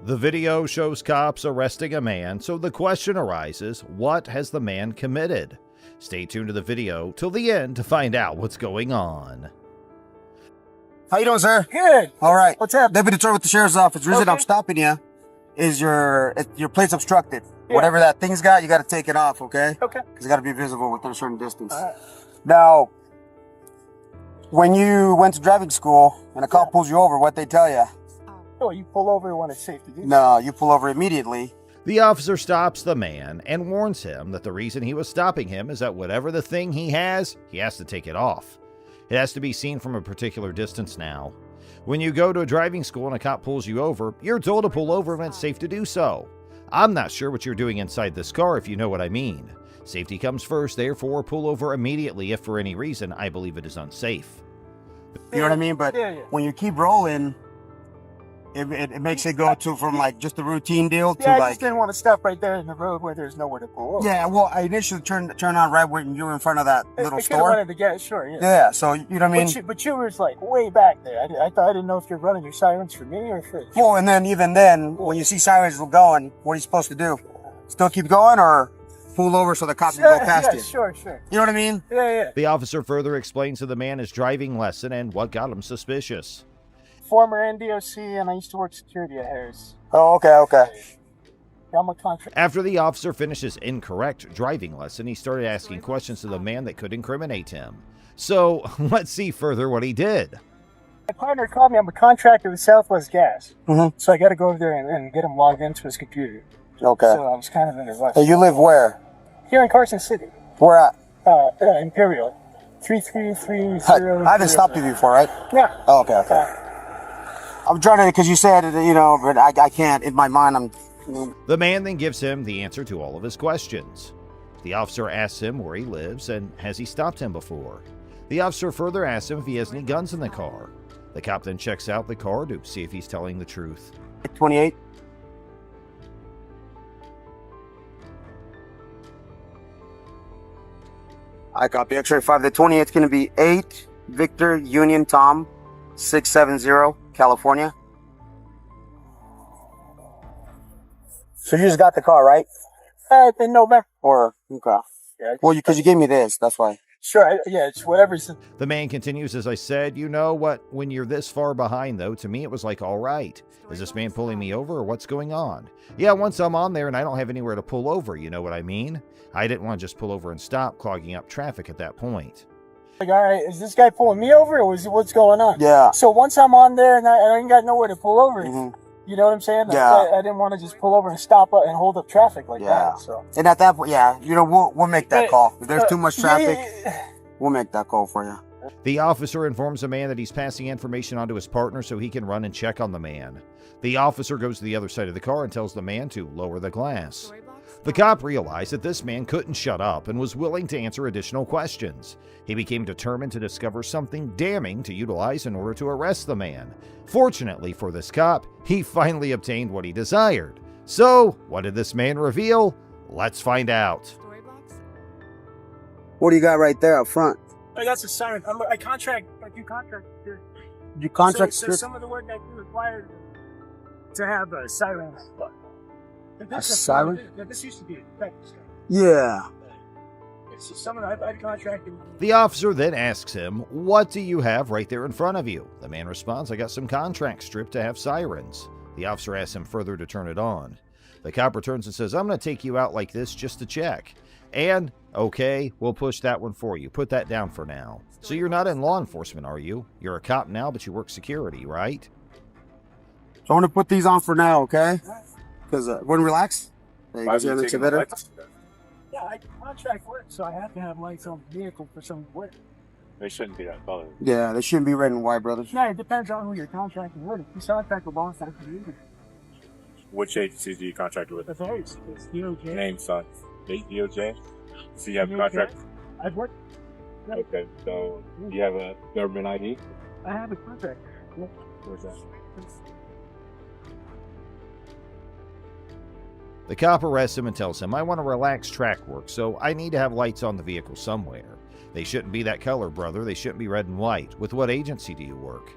The video shows cops arresting a man, so the question arises, what has the man committed? Stay tuned to the video till the end to find out what's going on. How you doing, sir? Good. All right. What's up? Deputy Troy with the Sheriff's Office. The reason Okay. I'm stopping you is your plate's obstructed. Yeah. Whatever that thing's got, you got to take it off, okay? Okay. Because it got to be visible within a certain distance. All right. Now, when you went to driving school and a cop pulls you over, what they tell you? Oh, you pull over when it's safe to do. No, you pull over immediately. The officer stops the man and warns him that the reason he was stopping him is that whatever the thing he has to take it off. It has to be seen from a particular distance now. When you go to a driving school and a cop pulls you over, you're told to pull over when it's safe to do so. I'm not sure what you're doing inside this car, if you know what I mean. Safety comes first, therefore pull over immediately if for any reason I believe it is unsafe. You know what I mean? But Yeah. when you keep rolling, it makes it go to from like just a routine deal to Yeah, I like. just didn't want to stop right there in the road where there's nowhere to pull over. Yeah, well, I initially turned on right when you were in front of that little I could've store. wanted to get sure. Yeah. Yeah, so you know what I mean? But you were like way back there. I thought I didn't know if you're running your sirens for me or for. Well, and then even then, when you see sirens going, what are you supposed to do? Still keep going or pull over so the cops can go past Yeah, you? sure. You know what I mean? Yeah. The officer further explains to the man his driving lesson and what got him suspicious. Former NDOC, and I used to work security at Harris. Oh, okay. I'm a contractor. After the officer finished his incorrect driving lesson, he started asking questions to the man that could incriminate him. So, let's see further what he did. My partner called me. I'm a contractor with Southwest Gas. Mm-hmm. So I got to go over there and get him logged into his computer. Okay. So I was kind of in a rush. Hey, you live where? Here in Carson City. Where at? Imperial. 33330. I haven't stopped you before, right? Yeah. Oh, okay. I'm trying to, because you said, but I can't. In my mind, The man then gives him the answer to all of his questions. The officer asks him where he lives and has he stopped him before. The officer further asks him if he has any guns in the car. The cop then checks out the car to see if he's telling the truth. 28. I copy. X-ray 5. The 28th is going to be 8 Victor Union Tom 670 California. So you just got the car, right? In November. Or okay. Yeah. Well, because you gave me this, that's why. Sure. Yeah, it's whatever's. The man continues, as I said, you know what, when you're this far behind though, to me it was like, all right, is this man pulling me over or what's going on? Yeah, once I'm on there and I don't have anywhere to pull over, you know what I mean? I didn't want to just pull over and stop clogging up traffic at that point. Like, all right, is this guy pulling me over or what's going on? Yeah. So once I'm on there and I ain't got nowhere to pull over, you know what I'm saying? Yeah. I didn't want to just pull over and stop and hold up traffic like that. So. And at that point, we'll make that call. If there's too much traffic, we'll make that call for you. The officer informs the man that he's passing information on to his partner so he can run and check on the man. The officer goes to the other side of the car and tells the man to lower the glass. The cop realized that this man couldn't shut up and was willing to answer additional questions. He became determined to discover something damning to utilize in order to arrest the man. Fortunately for this cop, he finally obtained what he desired. So, what did this man reveal? Let's find out. What do you got right there up front? That's a siren. I contract. I do contract here. You contract? So some of the work I do required to have a siren. A siren? This used to be a practice. Yeah. So some of the I'd contracted. The officer then asks him, what do you have right there in front of you? The man responds, I got some contract strip to have sirens. The officer asks him further to turn it on. The cop returns and says, I'm going to take you out like this just to check. And, okay, we'll push that one for you. Put that down for now. So you're not in law enforcement, are you? You're a cop now, but you work security, right? So I'm going to put these on for now, okay? Because when relax. Yeah, I contract work, so I have to have lights on the vehicle for some work. They shouldn't be that color. Yeah, they shouldn't be red and white, brothers. No, it depends on who you're contracting with. If you contract with law enforcement, Which agencies do you contract with? the varies. It's DOJ. Name, son. DOJ? So you have a contract? I've worked. Okay, so you have a government ID? I have a contract. Yeah. Where's that? The cop arrests him and tells him, I want to relax track work, so I need to have lights on the vehicle somewhere. They shouldn't be that color, brother. They shouldn't be red and white. With what agency do you work?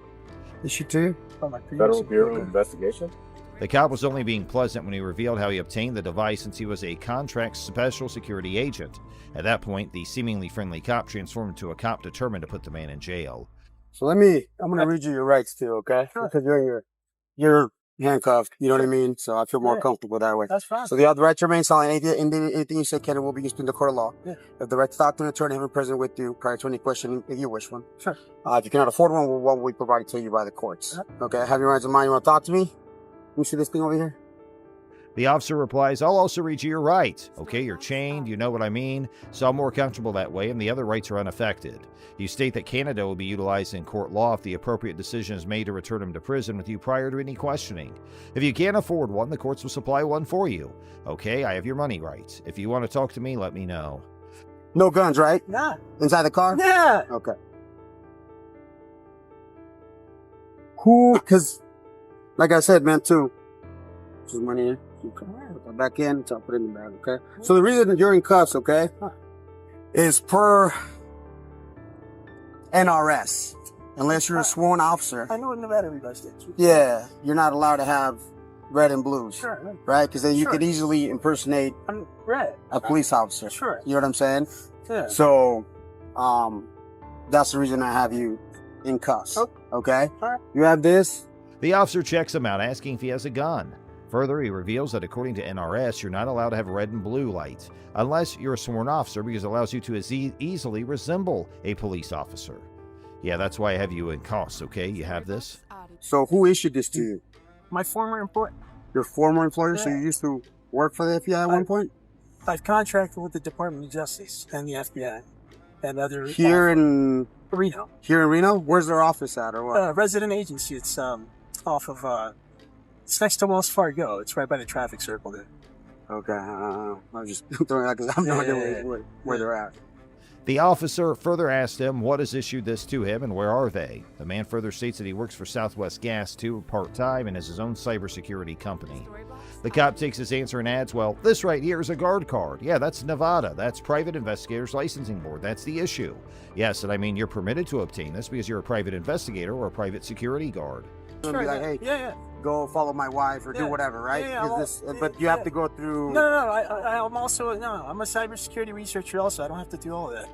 Is she too? From my previous Federal Bureau of employer. Investigation? The cop was only being pleasant when he revealed how he obtained the device, since he was a contract special security agent. At that point, the seemingly friendly cop transformed into a cop determined to put the man in jail. So I'm going to read you your rights too, okay? Sure. Because you're handcuffed, you know what I mean? So I feel more comfortable that way. That's fine. So you have the right to remain silent. Anything you say can and will be used in the court of law. Yeah. You have the right to talk to an attorney, have him present with you prior to any question if you wish one. Sure. If you cannot afford one will be provided to you by the courts. Okay, have your rights in mind. You want to talk to me? Let me see this thing over here. The officer replies, I'll also read you your rights. Okay, you're chained, you know what I mean, so I'm more comfortable that way, and the other rights are unaffected. You state that Canada will be utilized in court law if the appropriate decision is made to return him to prison with you prior to any questioning. If you can't afford one, the courts will supply one for you. Okay, I have your money rights. If you want to talk to me, let me know. No guns, right? Nah. Inside the car? Yeah. Okay. Cool, because, like I said, man, too, this is money in. Go back in, so I'll put it in the bag, okay? So the reason that you're in cuffs, okay, is per NRS. Unless you're a sworn officer. I know in Nevada we does it. Yeah, you're not allowed to have red and blues. Sure. Right? Because then you Sure. could easily impersonate I'm red. a police officer. Sure. You know what I'm saying? Yeah. So, that's the reason I have you in cuffs. Oh. Okay? All right. You have this. The officer checks him out, asking if he has a gun. Further, he reveals that according to NRS, you're not allowed to have red and blue lights, unless you're a sworn officer, because it allows you to easily resemble a police officer. Yeah, that's why I have you in cuffs, okay? You have this? So who issued this to you? My former employer. Your former employer? So Yeah. you used to work for the FBI at one point? I've contracted with the Department of Justice and the FBI and other Here in Reno. Where's their office at or what? Resident agency. It's off of it's next to Wells Fargo. It's right by the traffic circle there. Okay. I'm just throwing that because I have no idea where they're at. The officer further asked him what has issued this to him and where are they. The man further states that he works for Southwest Gas too, part-time, and has his own cybersecurity company. The cop takes his answer and adds, well, this right here is a guard card. Yeah, that's Nevada. That's Private Investigators Licensing Board. That's the issue. Yes, and I mean, you're permitted to obtain this because you're a private investigator or a private security guard. Be like, hey, Yeah. go follow my wife or do Yeah. whatever, right? Yeah, But you have to go through. No. I'm also I'm a cybersecurity researcher. Also, I don't have to do all of that.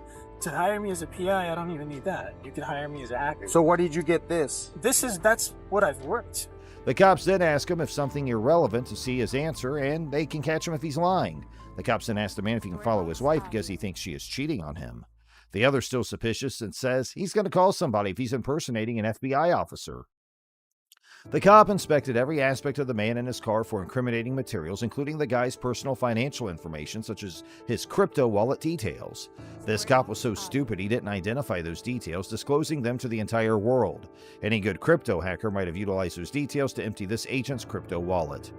To hire me as a PI, I don't even need that. You can hire me as a hacker. So where did you get this? That's what I've worked. The cops then ask him if something irrelevant to see his answer, and they can catch him if he's lying. The cops then ask the man if he can follow his wife because he thinks she is cheating on him. The other's still suspicious and says he's going to call somebody if he's impersonating an FBI officer. The cop inspected every aspect of the man in his car for incriminating materials, including the guy's personal financial information, such as his crypto wallet details. This cop was so stupid he didn't identify those details, disclosing them to the entire world. Any good crypto hacker might have utilized those details to empty this agent's crypto wallet.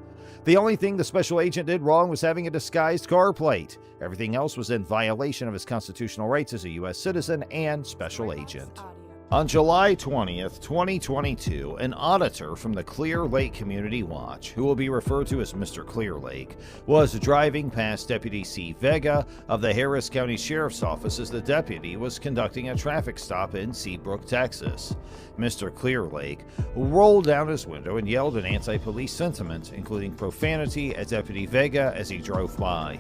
The only thing the special agent did wrong was having a disguised car plate. Everything else was in violation of his constitutional rights as a U.S. citizen and special agent. On July 20th, 2022, an auditor from the Clear Lake Community Watch, who will be referred to as Mr. Clear Lake, was driving past Deputy C. Vega of the Harris County Sheriff's Office as the deputy was conducting a traffic stop in Seabrook, Texas. Mr. Clear Lake rolled down his window and yelled an anti-police sentiment, including profanity at Deputy Vega as he drove by.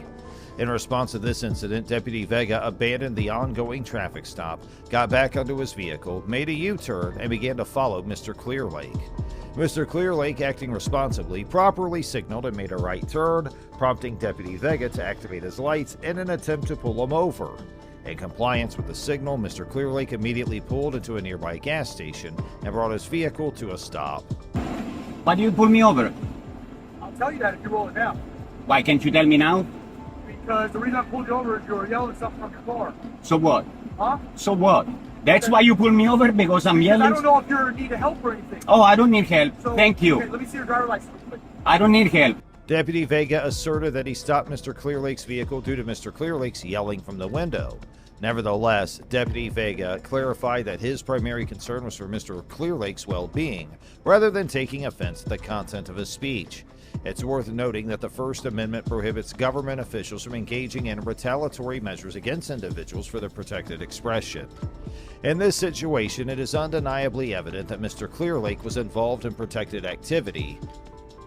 In response to this incident, Deputy Vega abandoned the ongoing traffic stop, got back onto his vehicle, made a U-turn, and began to follow Mr. Clear Lake. Mr. Clear Lake, acting responsibly, properly signaled and made a right turn, prompting Deputy Vega to activate his lights in an attempt to pull him over. In compliance with the signal, Mr. Clear Lake immediately pulled into a nearby gas station and brought his vehicle to a stop. Why do you pull me over? I'll tell you that if you roll it down. Why can't you tell me now? Because the reason I pulled you over is you were yelling something from your car. So what? Huh? So what? That's why you pull me over, because I'm I yelling? don't know if you need help or anything. Oh, I don't need help. So, Thank you. Okay, let me see your driver's license real quick. I don't need help. Deputy Vega asserted that he stopped Mr. Clear Lake's vehicle due to Mr. Clear Lake's yelling from the window. Nevertheless, Deputy Vega clarified that his primary concern was for Mr. Clear Lake's well-being, rather than taking offense at the content of his speech. It's worth noting that the First Amendment prohibits government officials from engaging in retaliatory measures against individuals for their protected expression. In this situation, it is undeniably evident that Mr. Clear Lake was involved in protected activity,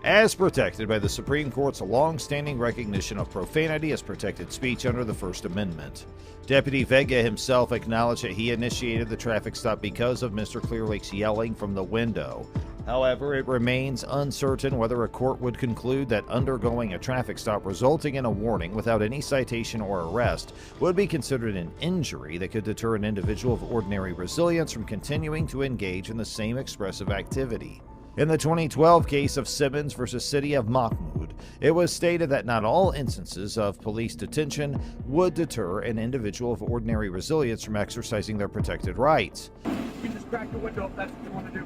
as protected by the Supreme Court's long-standing recognition of profanity as protected speech under the First Amendment. Deputy Vega himself acknowledged that he initiated the traffic stop because of Mr. Clearlake's yelling from the window. However, it remains uncertain whether a court would conclude that undergoing a traffic stop resulting in a warning without any citation or arrest would be considered an injury that could deter an individual of ordinary resilience from continuing to engage in the same expressive activity. In the 2012 case of Simmons versus City of Mahmoud, it was stated that not all instances of police detention would deter an individual of ordinary resilience from exercising their protected rights. You just crack the window if that's what you want to do.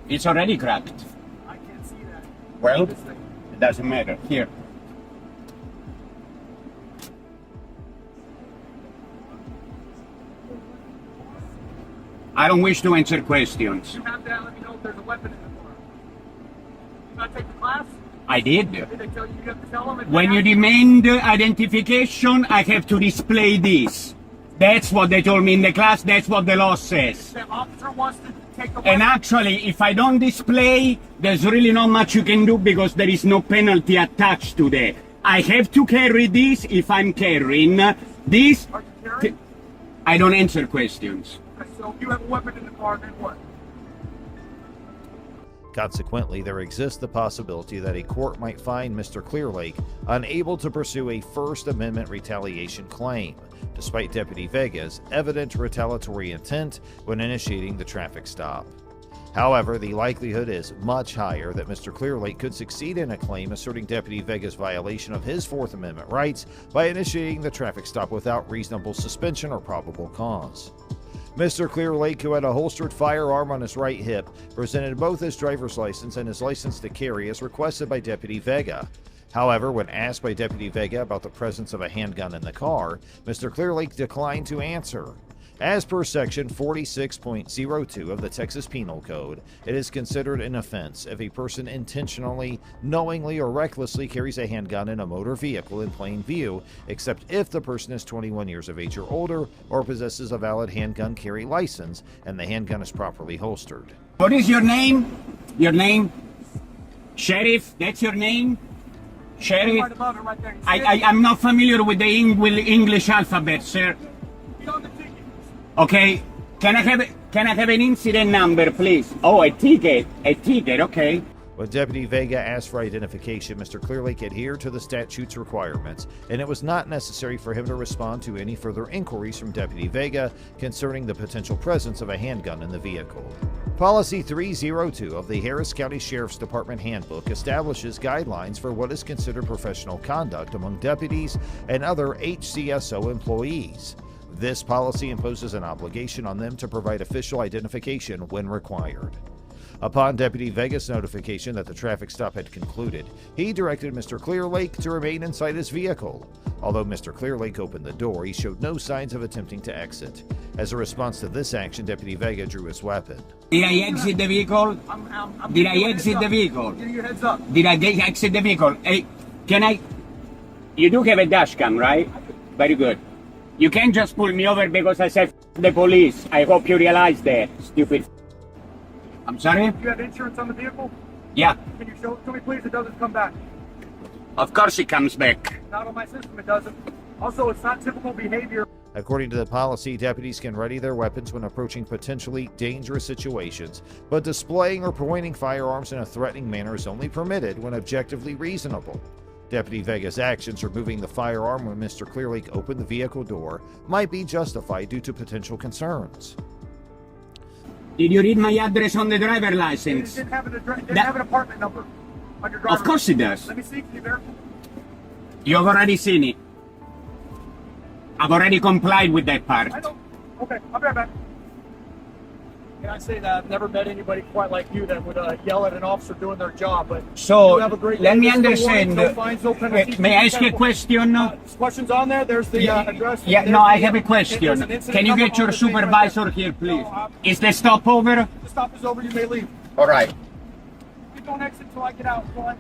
It's already cracked. I can't see that. Well, This thing. it doesn't matter. Here. I don't wish to answer questions. You have to let me know if there's a weapon in the car. You gotta take the class? I did. Did they tell you you have to tell them? If When they you ask demand identification, I have to display this. That's what they told me in the class. That's what the law says. the officer wants to take the And weapon? actually, if I don't display, there's really not much you can do because there is no penalty attached to that. I have to carry this if I'm carrying this. Are you carrying? I don't answer questions. So you have a weapon in the car, then what? Consequently, there exists the possibility that a court might find Mr. Clearlake unable to pursue a First Amendment retaliation claim, despite Deputy Vega's evident retaliatory intent when initiating the traffic stop. However, the likelihood is much higher that Mr. Clearlake could succeed in a claim asserting Deputy Vega's violation of his Fourth Amendment rights by initiating the traffic stop without reasonable suspension or probable cause. Mr. Clearlake, who had a holstered firearm on his right hip, presented both his driver's license and his license to carry as requested by Deputy Vega. However, when asked by Deputy Vega about the presence of a handgun in the car, Mr. Clearlake declined to answer. As per Section 46.02 of the Texas Penal Code, it is considered an offense if a person intentionally, knowingly, or recklessly carries a handgun in a motor vehicle in plain view, except if the person is 21 years of age or older or possesses a valid handgun carry license and the handgun is properly holstered. What is your name? Your name? Sheriff, that's your name? Sheriff? Right above it, right there. I'm not familiar with the English alphabet, sir. Get on the ticket. Okay, can I have an incident number, please? Oh, a ticket, okay. When Deputy Vega asked for identification, Mr. Clearlake adhered to the statute's requirements, and it was not necessary for him to respond to any further inquiries from Deputy Vega concerning the potential presence of a handgun in the vehicle. Policy 302 of the Harris County Sheriff's Department Handbook establishes guidelines for what is considered professional conduct among deputies and other HCSO employees. This policy imposes an obligation on them to provide official identification when required. Upon Deputy Vega's notification that the traffic stop had concluded, he directed Mr. Clearlake to remain inside his vehicle. Although Mr. Clearlake opened the door, he showed no signs of attempting to exit. As a response to this action, Deputy Vega drew his weapon. Did I exit the vehicle? Did I exit the vehicle? Give your heads up. Did I exit the vehicle? Hey, can I? You do have a dash cam, right? Very good. You can't just pull me over because I said the police. I hope you realize that, stupid. I'm sorry? You have insurance on the vehicle? Yeah, Can you show it to me, please? It doesn't come back. of course it comes back. Not on my system, it doesn't. Also, it's not typical behavior. According to the policy, deputies can ready their weapons when approaching potentially dangerous situations, but displaying or pointing firearms in a threatening manner is only permitted when objectively reasonable. Deputy Vega's actions removing the firearm when Mr. Clearlake opened the vehicle door might be justified due to potential concerns. Did you read my address on the driver It license? didn't have an address. It didn't have an apartment number on your driver's Of course it does. Let me see. Can you verify? You've already seen it. I've already complied with that part. I don't. Okay, I'll be right back. Can I say that I've never met anybody quite like you that would yell at an officer doing their job, but So, you have a great let day. me There's no understand. warnings, no fines, no penalties. May I ask you a question? Questions on there? There's the address. Yeah, There's no, I the- have a there's question. an incident Can you number get your on the thing right supervisor there. here, please? No, Is the stop over? the stop is over. You may leave. All right. You don't exit until I get out. Until I leave.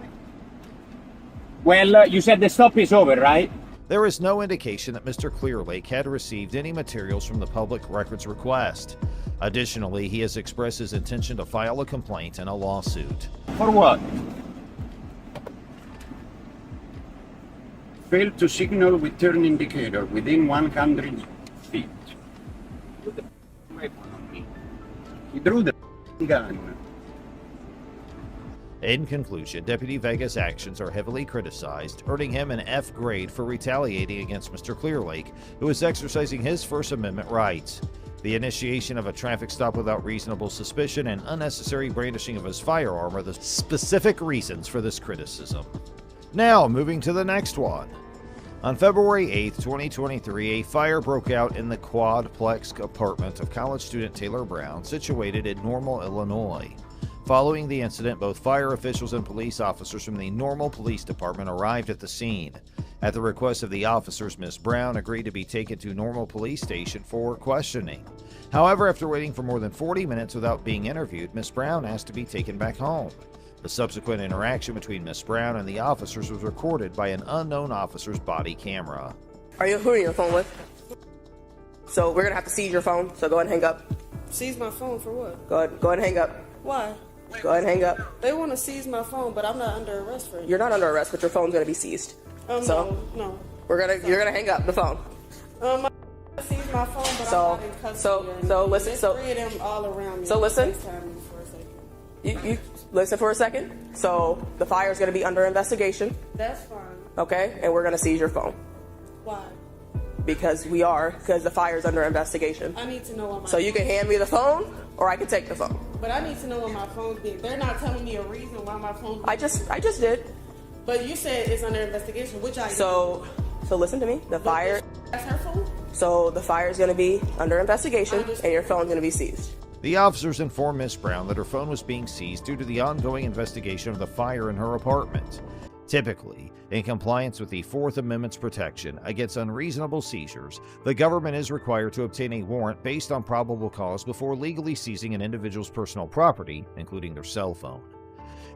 Well, you said the stop is over, right? There is no indication that Mr. Clearlake had received any materials from the public records request. Additionally, he has expressed his intention to file a complaint and a lawsuit. For what? failed to signal with turn indicator within 100 feet. Put the weapon on me. He drew the gun. In conclusion, Deputy Vega's actions are heavily criticized, earning him an F grade for retaliating against Mr. Clearlake, who is exercising his First Amendment rights. The initiation of a traffic stop without reasonable suspicion and unnecessary brandishing of his firearm are the specific reasons for this criticism. Now, moving to the next one. On February 8, 2023, a fire broke out in the quadplex apartment of college student Taylor Brown, situated in Normal, Illinois. Following the incident, both fire officials and police officers from the Normal Police Department arrived at the scene. At the request of the officers, Ms. Brown agreed to be taken to Normal Police Station for questioning. However, after waiting for more than 40 minutes without being interviewed, Ms. Brown asked to be taken back home. The subsequent interaction between Ms. Brown and the officers was recorded by an unknown officer's body camera. Who are you on the phone with? So we're gonna have to seize your phone, so go ahead and hang up. Seize my phone for what? Go ahead and hang up. Why? Go ahead and hang up. They want to seize my phone, but I'm not under arrest for it. You're not under arrest, but your phone's gonna be seized. No. You're gonna hang up the phone. I seized my phone, but I'm not in custody. Listen. There's three of them all around me. So listen. FaceTime me for a second. You listen for a second. So the fire is gonna be under investigation, That's fine. okay? And we're gonna seize your phone Why? because the fire is under investigation. I need to know what my So you can hand me the phone, or I can take the phone. But I need to know what my phone's being. They're not telling me a reason why my phone's I just did. But you said it's under investigation, which I So listen to me. The fire. That's her phone? So the fire is going to be under investigation, and your phone's going to be seized. The officers informed Ms. Brown that her phone was being seized due to the ongoing investigation of the fire in her apartment. Typically, in compliance with the Fourth Amendment's protection against unreasonable seizures, the government is required to obtain a warrant based on probable cause before legally seizing an individual's personal property, including their cell phone.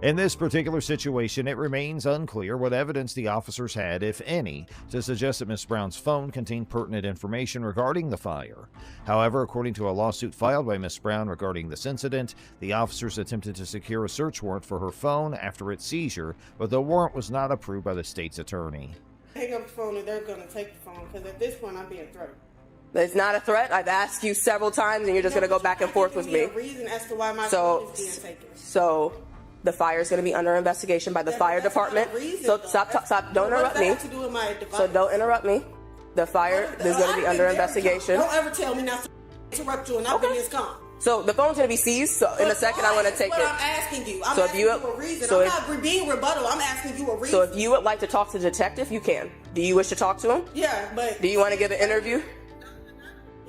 In this particular situation, it remains unclear what evidence the officers had, if any, to suggest that Ms. Brown's phone contained pertinent information regarding the fire. However, according to a lawsuit filed by Ms. Brown regarding this incident, the officers attempted to secure a search warrant for her phone after its seizure, but the warrant was not approved by the state's attorney. Hang up the phone and they're going to take the phone, because at this point I'm being threatened. It's not a threat. I've asked you several times, and you're just going to go back and forth with me. A reason as to why my phone is being taken. So the fire is going to be under investigation by the fire department. So stop. Don't interrupt me. So don't interrupt me. The fire is going to be under investigation. Don't ever tell me not to interrupt you, and I've been this calm. So the phone's going to be seized. So in a second, I'm going to take it. I'm asking you. I'm asking you a reason. I'm not being rebuttal. I'm asking you a reason. So if you would like to talk to the detective, you can. Do you wish to talk to him? Yeah, but do you want to give an interview?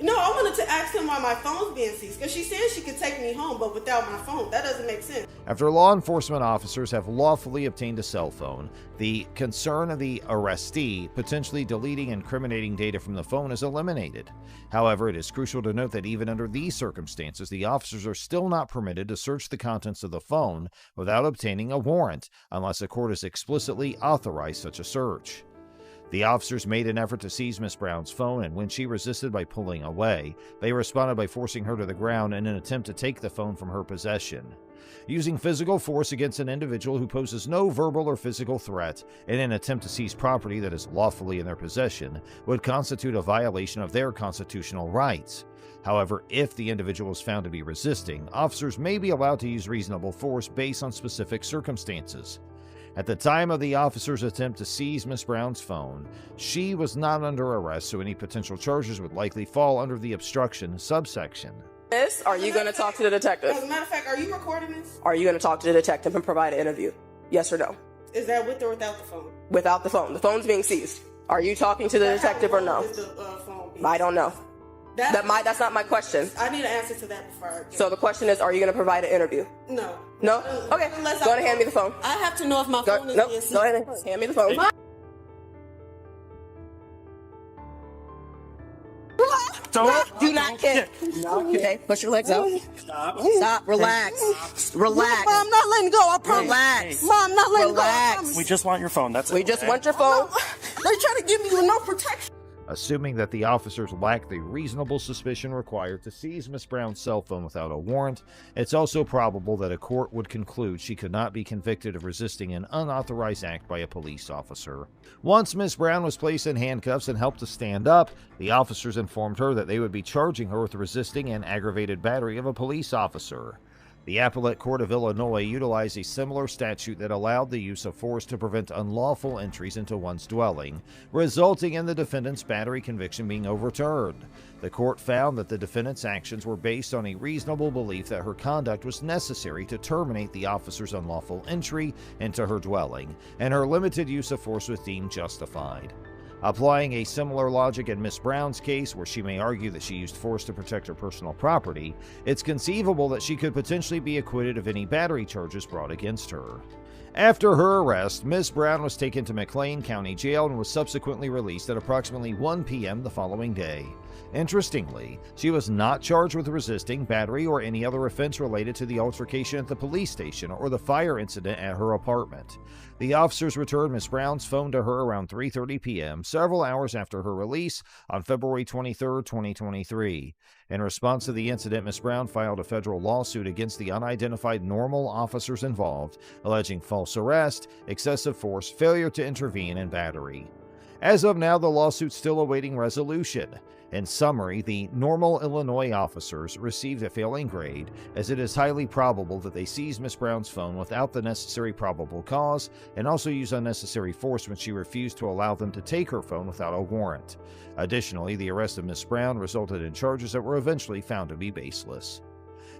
No, I wanted to ask him why my phone's being seized, because she said she could take me home, but without my phone. That doesn't make sense. After law enforcement officers have lawfully obtained a cell phone, the concern of the arrestee potentially deleting incriminating data from the phone is eliminated. However, it is crucial to note that even under these circumstances, the officers are still not permitted to search the contents of the phone without obtaining a warrant, unless a court has explicitly authorized such a search. The officers made an effort to seize Miss Brown's phone, and when she resisted by pulling away, they responded by forcing her to the ground in an attempt to take the phone from her possession. Using physical force against an individual who poses no verbal or physical threat in an attempt to seize property that is lawfully in their possession would constitute a violation of their constitutional rights. However, if the individual is found to be resisting, officers may be allowed to use reasonable force based on specific circumstances. At the time of the officer's attempt to seize Miss Brown's phone, she was not under arrest, so any potential charges would likely fall under the obstruction subsection. Are you going to talk to the detective? As a matter of fact, are you recording this? Are you going to talk to the detective and provide an interview? Yes or no? Is that with or without the phone? Without the phone. The phone's being seized. Are you talking to the detective or no? I don't know. That's not my question. I need an answer to that before I get So the question is, are you going to provide an interview? No. No? Okay. Go ahead and hand me the phone. I have to know if my phone is being seized. Go ahead and hand me the phone. Do not kick. Okay, push your legs out. Stop. Relax. Relax. Mom, I'm not letting go. I promise. Relax. Mom, I'm not letting Relax. go. We just want your phone. That's it. We just want your phone. They're trying to give me no protection. Assuming that the officers lacked the reasonable suspicion required to seize Miss Brown's cell phone without a warrant, it's also probable that a court would conclude she could not be convicted of resisting an unauthorized act by a police officer. Once Miss Brown was placed in handcuffs and helped to stand up, the officers informed her that they would be charging her with resisting and aggravated battery of a police officer. The Appellate Court of Illinois utilized a similar statute that allowed the use of force to prevent unlawful entries into one's dwelling, resulting in the defendant's battery conviction being overturned. The court found that the defendant's actions were based on a reasonable belief that her conduct was necessary to terminate the officer's unlawful entry into her dwelling, and her limited use of force was deemed justified. Applying a similar logic in Miss Brown's case, where she may argue that she used force to protect her personal property, it's conceivable that she could potentially be acquitted of any battery charges brought against her. After her arrest, Miss Brown was taken to McLean County Jail and was subsequently released at approximately 1 p.m. the following day. Interestingly, she was not charged with resisting, battery, or any other offense related to the altercation at the police station or the fire incident at her apartment. The officers returned Miss Brown's phone to her around 3:30 p.m., several hours after her release on February 23, 2023. In response to the incident, Miss Brown filed a federal lawsuit against the unidentified normal officers involved, alleging false arrest, excessive force, failure to intervene, and battery. As of now, the lawsuit's still awaiting resolution. In summary, the normal Illinois officers received a failing grade, as it is highly probable that they seized Miss Brown's phone without the necessary probable cause and also used unnecessary force when she refused to allow them to take her phone without a warrant. Additionally, the arrest of Miss Brown resulted in charges that were eventually found to be baseless.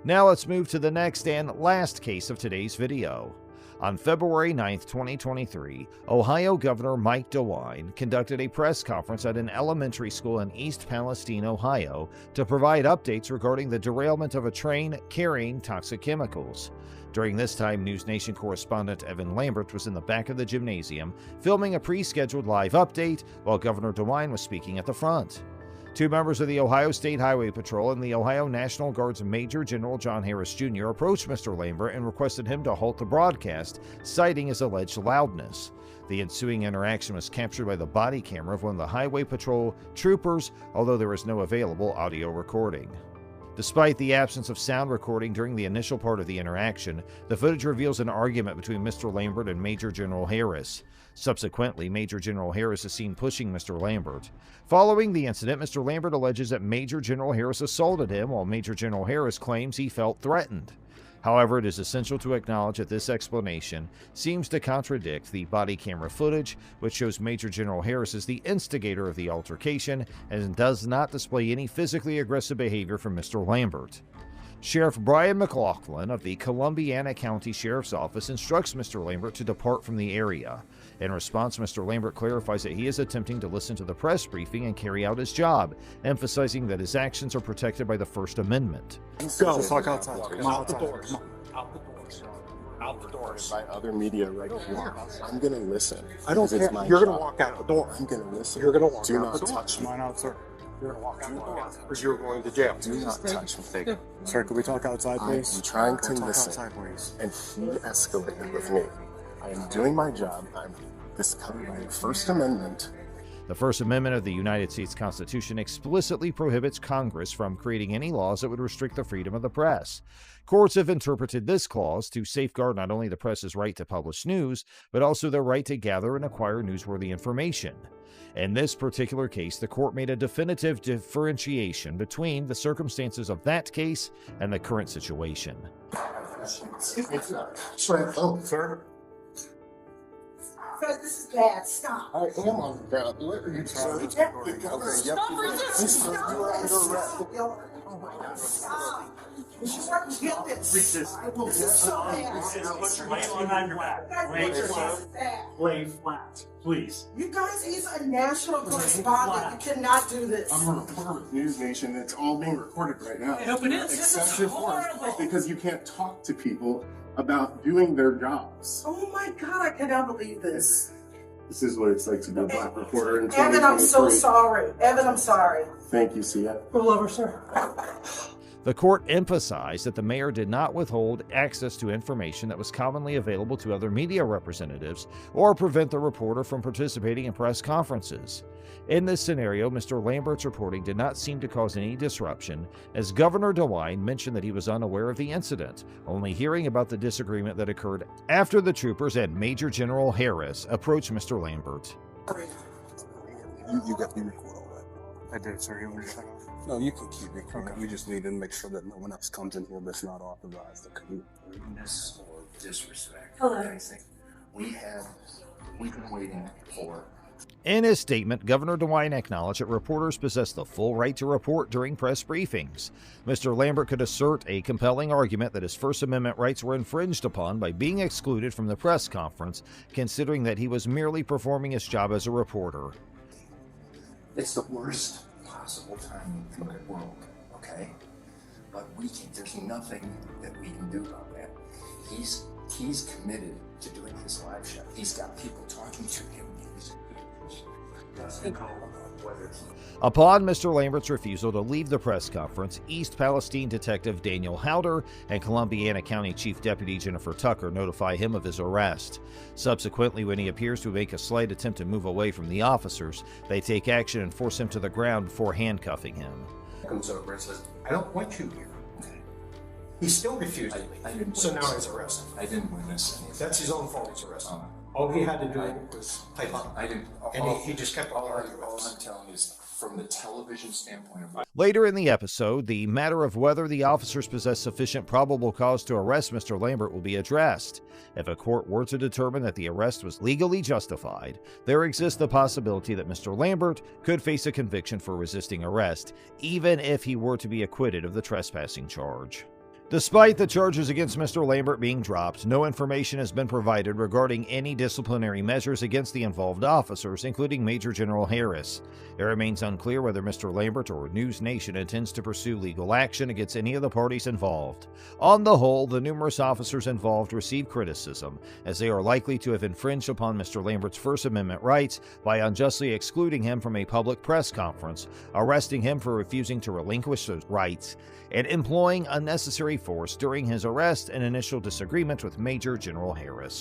Now let's move to the next and last case of today's video. On February 9, 2023, Ohio Governor Mike DeWine conducted a press conference at an elementary school in East Palestine, Ohio, to provide updates regarding the derailment of a train carrying toxic chemicals. During this time, News Nation correspondent Evan Lambert was in the back of the gymnasium, filming a pre-scheduled live update while Governor DeWine was speaking at the front. Two members of the Ohio State Highway Patrol and the Ohio National Guard's Major General John Harris Jr. approached Mr. Lambert and requested him to halt the broadcast, citing his alleged loudness. The ensuing interaction was captured by the body camera of one of the Highway Patrol troopers, although there is no available audio recording. Despite the absence of sound recording during the initial part of the interaction, the footage reveals an argument between Mr. Lambert and Major General Harris. Subsequently, Major General Harris is seen pushing Mr. Lambert. Following the incident, Mr. Lambert alleges that Major General Harris assaulted him, while Major General Harris claims he felt threatened. However, it is essential to acknowledge that this explanation seems to contradict the body camera footage, which shows Major General Harris as the instigator of the altercation and does not display any physically aggressive behavior from Mr. Lambert. Sheriff Brian McLaughlin of the Columbiana County Sheriff's Office instructs Mr. Lambert to depart from the area. In response, Mr. Lambert clarifies that he is attempting to listen to the press briefing and carry out his job, emphasizing that his actions are protected by the First Amendment. Go. Just walk outside. Come on, out the door. Come on. Out the doors. Out the doors. By other media right here. I'm going to listen. I don't care. You're going to walk out the door. I'm going to listen. You're going to walk Do out not the door. touch me. Come on out, sir. You're going to walk out the door. Because you're going to jail. Do not touch me. Sir, can we talk outside, please? I'm trying to Talk listen. outside, please. And he escalated with me. I am doing my job. This is covered by the First Amendment. The First Amendment of the United States Constitution explicitly prohibits Congress from creating any laws that would restrict the freedom of the press. Courts have interpreted this clause to safeguard not only the press's right to publish news, but also their right to gather and acquire newsworthy information. In this particular case, the court made a definitive differentiation between the circumstances of that case and the current situation. Excuse me. Sir. Fred, this is bad. Stop. I am on the ground. What are you trying to do? Stop resisting. Stop. Oh my God. Stop. You should get this. Resist. This is so bad. Put your hand on your back. Lay flat, please. You guys, he's a national correspondent. You cannot do this. I'm a reporter with News Nation. It's all being recorded right now. I hope it is. Excessive force. Because you can't talk to people about doing their jobs. Oh my God, I cannot believe this. This is what it's like to be a black reporter in Evan, I'm so 2023. sorry. Evan, I'm sorry. Thank you, Sia. Pull over, sir. The court emphasized that the mayor did not withhold access to information that was commonly available to other media representatives or prevent the reporter from participating in press conferences. In this scenario, Mr. Lambert's reporting did not seem to cause any disruption, as Governor DeWine mentioned that he was unaware of the incident, only hearing about the disagreement that occurred after the troopers and Major General Harris approached Mr. Lambert. You got me record all that. I did, sir. You want me to shut off? No, you can keep it. Okay. We just need to make sure that no one else comes in here that's not authorized. Rudeness or disrespect. Hello. We've been waiting for. In his statement, Governor DeWine acknowledged that reporters possess the full right to report during press briefings. Mr. Lambert could assert a compelling argument that his First Amendment rights were infringed upon by being excluded from the press conference, considering that he was merely performing his job as a reporter. It's the worst possible time in the world, okay? But there's nothing that we can do about that. He's committed to doing his live show. He's got people talking to him. Upon Mr. Lambert's refusal to leave the press conference, East Palestine Detective Daniel Howder and Columbiana County Chief Deputy Jennifer Tucker notify him of his arrest. Subsequently, when he appears to make a slight attempt to move away from the officers, they take action and force him to the ground before handcuffing him. Comes over and says, "I don't want you here." Okay. He still refused to leave. So now he's arrested. I didn't witness anything. That's his own fault. He's arrested. All he had to do was type up. I didn't. And he just kept on arguing. All I'm telling you is, from the television standpoint of. Later in the episode, the matter of whether the officers possess sufficient probable cause to arrest Mr. Lambert will be addressed. If a court were to determine that the arrest was legally justified, there exists the possibility that Mr. Lambert could face a conviction for resisting arrest, even if he were to be acquitted of the trespassing charge. Despite the charges against Mr. Lambert being dropped, no information has been provided regarding any disciplinary measures against the involved officers, including Major General Harris. It remains unclear whether Mr. Lambert or News Nation intends to pursue legal action against any of the parties involved. On the whole, the numerous officers involved receive criticism, as they are likely to have infringed upon Mr. Lambert's First Amendment rights by unjustly excluding him from a public press conference, arresting him for refusing to relinquish those rights, and employing unnecessary force during his arrest and initial disagreement with Major General Harris.